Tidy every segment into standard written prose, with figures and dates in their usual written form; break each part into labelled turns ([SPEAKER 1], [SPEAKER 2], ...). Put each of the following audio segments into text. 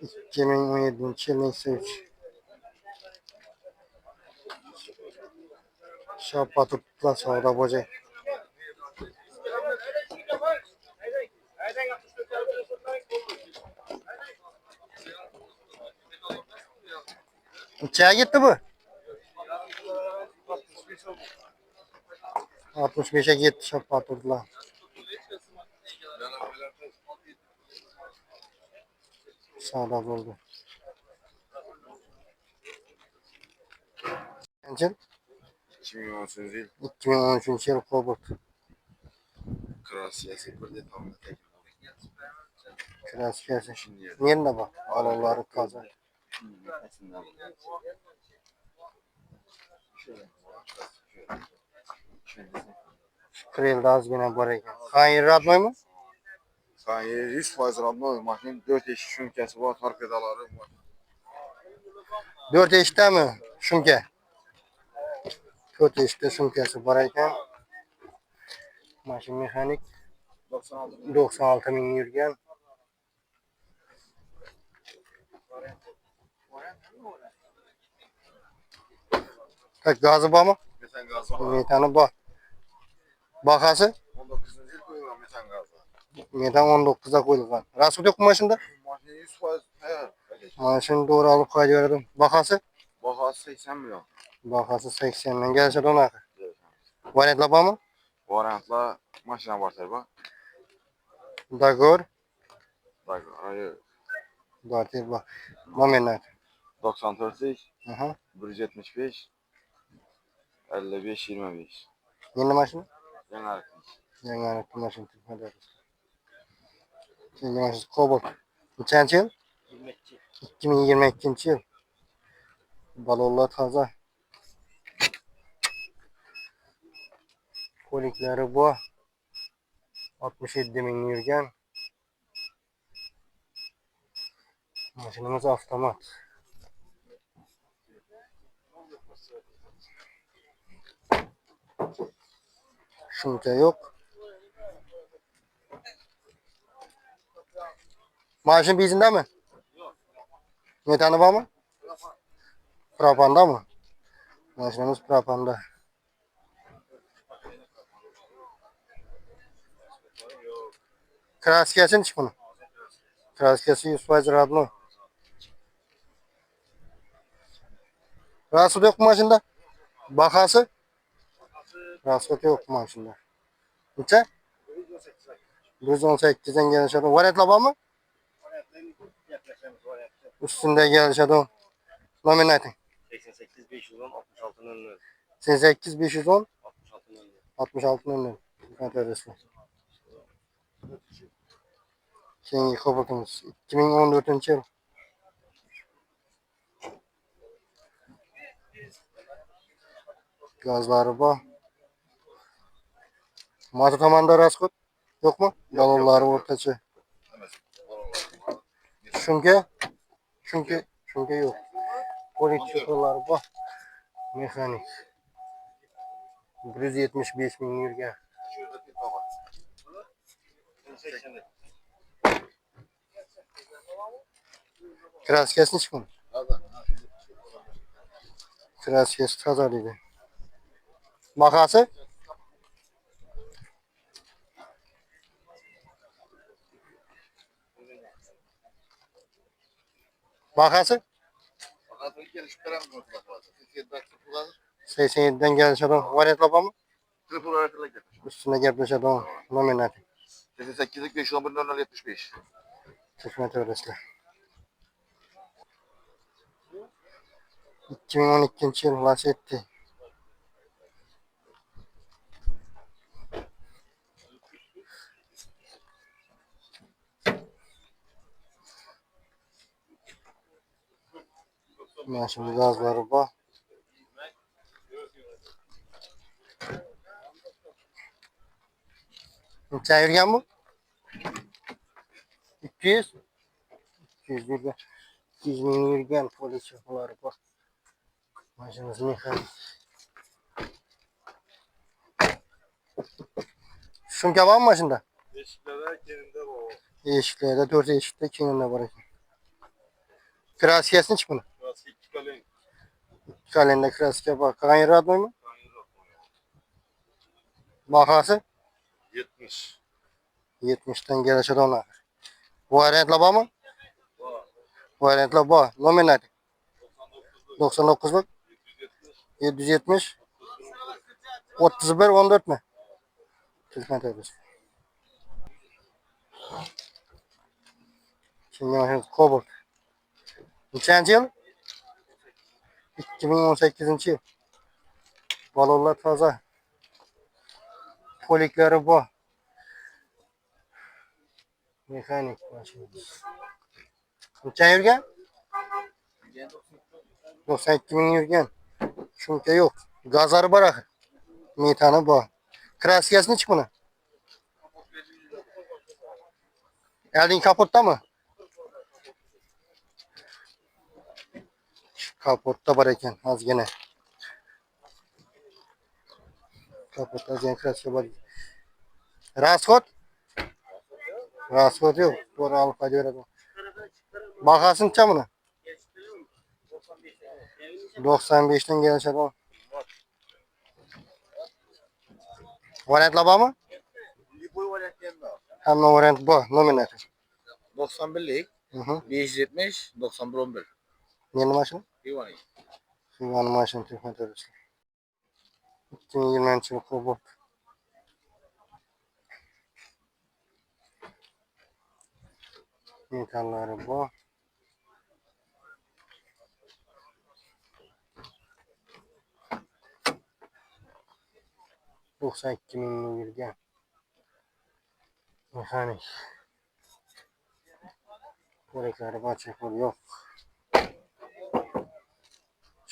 [SPEAKER 1] 2017 yıl neyse 3. Şapka tuttular sağda boca. Uçağa gitti bu. 65'e gitti şapka tuttular. Sağda oldu. Kaçın?
[SPEAKER 2] 2013 yıl
[SPEAKER 1] 2013 yıl Kobalt.
[SPEAKER 2] Krasiyası bir de tam da tek.
[SPEAKER 1] Kras gelsin. Nerede bak? Araları kazan. Krel az yine var ekan. Hayır radmoy mu?
[SPEAKER 2] Hayır 100% radno maşın 4 eşik şünkesi var, torpedaları var.
[SPEAKER 1] 4 eşikte mi? Şunke. 4 eşikte şunkesi var ekan. Maşın mekanik 96 bin yürgen. Kaç gazı var mı?
[SPEAKER 2] Metan gazı var.
[SPEAKER 1] Metanı var. Bakası?
[SPEAKER 2] 19. yıl koyulan metan gazı.
[SPEAKER 1] Metan 19'a koyulgan. Rasut yok mu maşında?
[SPEAKER 2] Maşın 100% he.
[SPEAKER 1] Maşını doğru alıp kaydı verdim. Bakası?
[SPEAKER 2] Bahası 80 milyon.
[SPEAKER 1] Bakası 80'den gelse donakı. Variantla var mı?
[SPEAKER 2] Variantla maşına var tabi.
[SPEAKER 1] Dagor.
[SPEAKER 2] Bak hayır.
[SPEAKER 1] Dartir bak. Momenler.
[SPEAKER 2] 94
[SPEAKER 1] Aha.
[SPEAKER 2] 175 55 25.
[SPEAKER 1] Yeni maşın?
[SPEAKER 2] Yeni hareket.
[SPEAKER 1] Yeni hareket maşın. Hadi. Yeni maşın Kobalt. Kaçıncı yıl? 2022 yıl. Balonlar taze. Kolikleri bu. 67 bin yürgen. Maşinimiz avtomat. Şunca yok. Maşın bizinde mi? Yok. Metanı var mı? Propanda mı? Maşinimiz propanda. Kraskesi çık bunu. Kraskesi 100% radno. Rasut yok mu maşında? Bakası? Rasut yok mu maşında? Neçe? 118'den geliş adam. Variantla var mı? Üstünde geliş adam. Nominatin.
[SPEAKER 3] 88 510 66 00.
[SPEAKER 1] 88 510
[SPEAKER 3] 66 00.
[SPEAKER 1] 66 00. Adresi. Keyingi Kobaltımız 2014 yıl. Gazları var. Matı tamamda raskot yok mu? Balonları ortaçı. Şunke yok. Poliçyotolar var. Mekanik. 175 bin yürgen. Kraskesini çıkın. Kraskesi tazalıydı. Makası? Bakası? 87'den gelmiş adam. Variantla var mı? Üstüne gelmiş adam. Nominal.
[SPEAKER 2] 88'lik 511 075.
[SPEAKER 1] Hikmet öğretmen. 2012 yıl Lasetti. Şimdi gazları var. Çayırgen bu? 200. 200 yürgen. 200 bin yürgen polis yapıları var. Maşınız mekanik. Şunke var mı maşında?
[SPEAKER 2] Eşiklerde kendinde bu.
[SPEAKER 1] Eşiklerde 4 eşikte kendinde var. Kraskasini chi buni?
[SPEAKER 2] Burası iki kalem.
[SPEAKER 1] Kalenda kraska bor. Qanday radnoymi? Bahası
[SPEAKER 2] 70.
[SPEAKER 1] 70'ten gelişadi ona. Variantlar bormi? Variantlar bor. Nomer nechi? 99 lik 770 31 14 mi? Telefon tadırız. Şimdi mashina Cobalt. Nechanchi yil? 2018 yil. Balonlar toza. Poliklari bor. Mexanik mashina. Necha yurgan? 92 ming yurgan. Shuncha yo'q. Gazlari bor axir. Metani bor. Kraskasini chi buni? Eldin kapotdami? Kapotda bor ekan, ozgina. Kapotda ozgina kraska bor. Расход? Расход yo'q. To'g'ri olib qo'yaveradi. Bahasi necha buni? 95 dan kelishadi. Variantlar bormi?
[SPEAKER 2] Lipoy variantlarında.
[SPEAKER 1] Hamma variant bor. Nomer nechi?
[SPEAKER 2] 91'lik. 570 91 11.
[SPEAKER 1] Neni mashina?
[SPEAKER 2] Divanı.
[SPEAKER 1] Shivani mashina telefon tadırız. 2020 yil Cobalt. Metallari bor. Doksan ikki ming yurgan. Mexanik. Ko'raklari bor, chekor yo'q.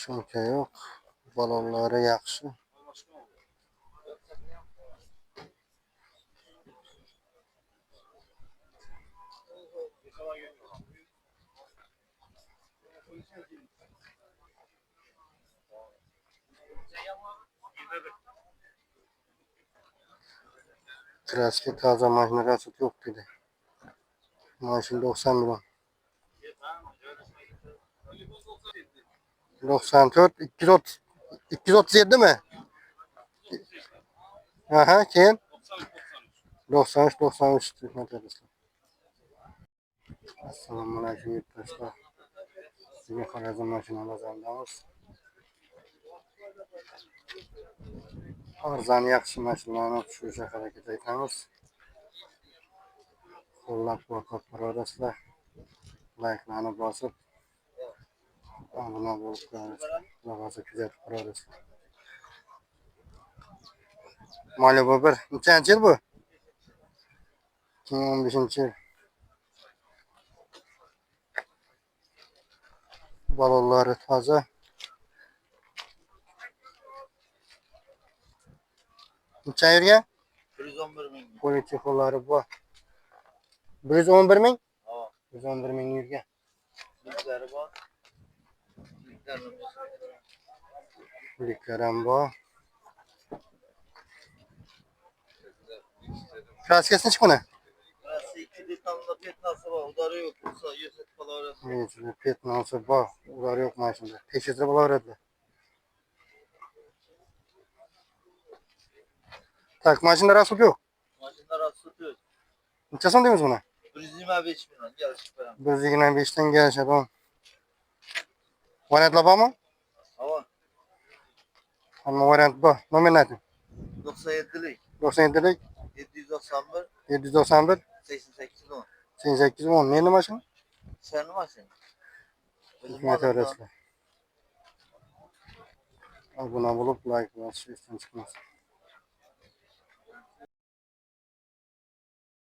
[SPEAKER 1] Shuncha yo'q. Balonlari yaxshi. Kraska toza mashina rasot yo'q dedi. Mashina 90 million. 94 230 237 mi? Aha, keyin 93 93 telefon tadırız. Assalomu alaykum yurtdoshlar. Sizga Xorazm mashina bozorindamiz. Arzon yaxshi mashinalarni shu shaharga aytamiz. Qo'llab-quvvatlab boraverasizlar. Like'larni bosib, obuna bo'lib qo'yasizlar. Kuzatib boraverasizlar. Malibu 1 nechanchi yil bu? 2015-yil. Balonlari toza. Necha yurgan?
[SPEAKER 2] 111 bin.
[SPEAKER 1] Politexonlari bor. 111 ming?
[SPEAKER 2] Ha.
[SPEAKER 1] 111 ming yurgan.
[SPEAKER 2] Bilgileri var.
[SPEAKER 1] Liklaram bor. Kraskasini chi buni?
[SPEAKER 2] Burası 2 tane petnası var. Udarı yok. Bursa 100 falan.
[SPEAKER 1] Ichida petnosi bor. Ular yo'q mashinada. Tekshirsa bo'laveradi. Tak, mashinada rasot yo'q.
[SPEAKER 2] Maşınlar asılıyor.
[SPEAKER 1] Necha so'm deymiz buni?
[SPEAKER 2] 125 milyon. Gel çıkarım.
[SPEAKER 1] 125 dan kelishadi. Variantlar bormi?
[SPEAKER 2] Hava.
[SPEAKER 1] Hamma variant bor. Nomer nechi?
[SPEAKER 2] 97'lik.
[SPEAKER 1] 97lik
[SPEAKER 2] 791
[SPEAKER 1] 791
[SPEAKER 2] 88 10.
[SPEAKER 1] 88 10. Neni mashina?
[SPEAKER 2] Sen maşın.
[SPEAKER 1] Hikmat öğretmen. Abone olup like bosishni esdan chiqmasin.